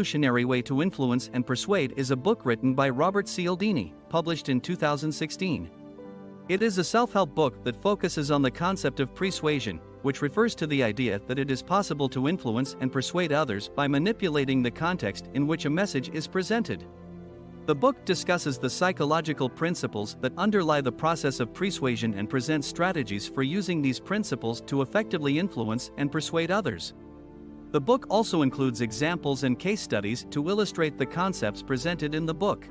Revolutionary Way to Influence and Persuade is a book written by Robert Cialdini, published in 2016. It is a self-help book that focuses on the concept of persuasion, which refers to the idea that it is possible to influence and persuade others by manipulating the context in which a message is presented. The book discusses the psychological principles that underlie the process of persuasion and presents strategies for using these principles to effectively influence and persuade others. The book also includes examples and case studies to illustrate the concepts presented in the book.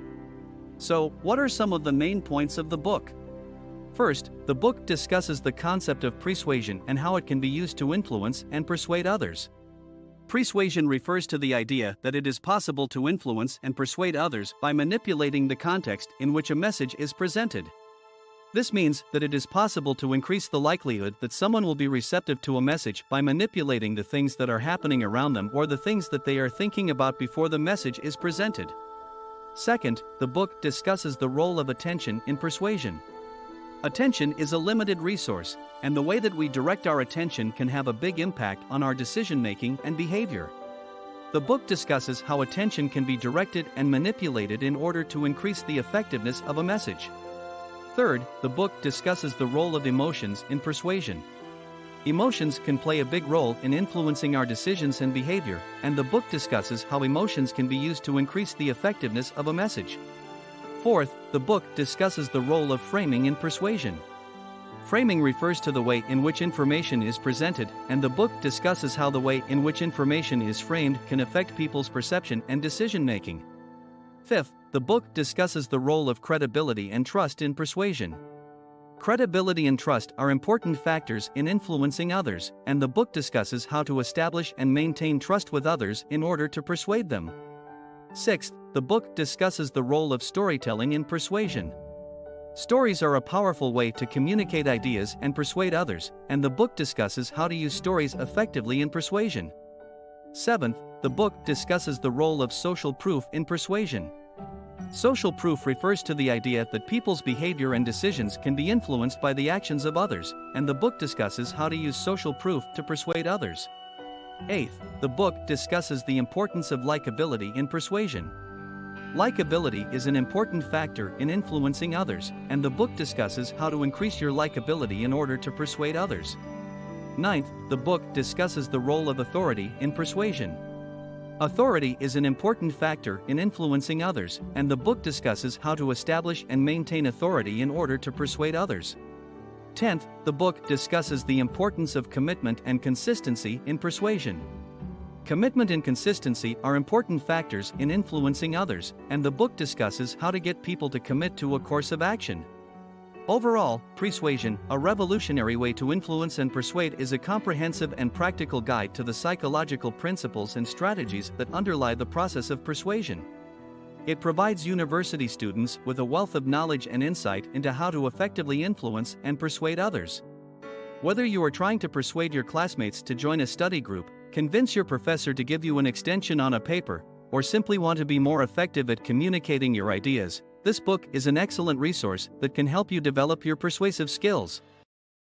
So, what are some of the main points of the book? First, the book discusses the concept of persuasion and how it can be used to influence and persuade others. Persuasion refers to the idea that it is possible to influence and persuade others by manipulating the context in which a message is presented. This means that it is possible to increase the likelihood that someone will be receptive to a message by manipulating the things that are happening around them or the things that they are thinking about before the message is presented. Second, the book discusses the role of attention in persuasion. Attention is a limited resource, and the way that we direct our attention can have a big impact on our decision-making and behavior. The book discusses how attention can be directed and manipulated in order to increase the effectiveness of a message. Third, the book discusses the role of emotions in persuasion. Emotions can play a big role in influencing our decisions and behavior, and the book discusses how emotions can be used to increase the effectiveness of a message. Fourth, the book discusses the role of framing in persuasion. Framing refers to the way in which information is presented, and the book discusses how the way in which information is framed can affect people's perception and decision-making. Fifth, the book discusses the role of credibility and trust in persuasion. Credibility and trust are important factors in influencing others, and the book discusses how to establish and maintain trust with others in order to persuade them. Sixth, the book discusses the role of storytelling in persuasion. Stories are a powerful way to communicate ideas and persuade others, and the book discusses how to use stories effectively in persuasion. Seventh, the book discusses the role of social proof in persuasion. Social proof refers to the idea that people's behavior and decisions can be influenced by the actions of others, and the book discusses how to use social proof to persuade others. Eighth, the book discusses the importance of likability in persuasion. Likability is an important factor in influencing others, and the book discusses how to increase your likability in order to persuade others. Ninth, the book discusses the role of authority in persuasion. Authority is an important factor in influencing others, and the book discusses how to establish and maintain authority in order to persuade others. 10th, the book discusses the importance of commitment and consistency in persuasion. Commitment and consistency are important factors in influencing others, and the book discusses how to get people to commit to a course of action. Overall, Persuasion, a revolutionary way to influence and persuade, is a comprehensive and practical guide to the psychological principles and strategies that underlie the process of persuasion. It provides university students with a wealth of knowledge and insight into how to effectively influence and persuade others. Whether you are trying to persuade your classmates to join a study group, convince your professor to give you an extension on a paper, or simply want to be more effective at communicating your ideas, this book is an excellent resource that can help you develop your persuasive skills.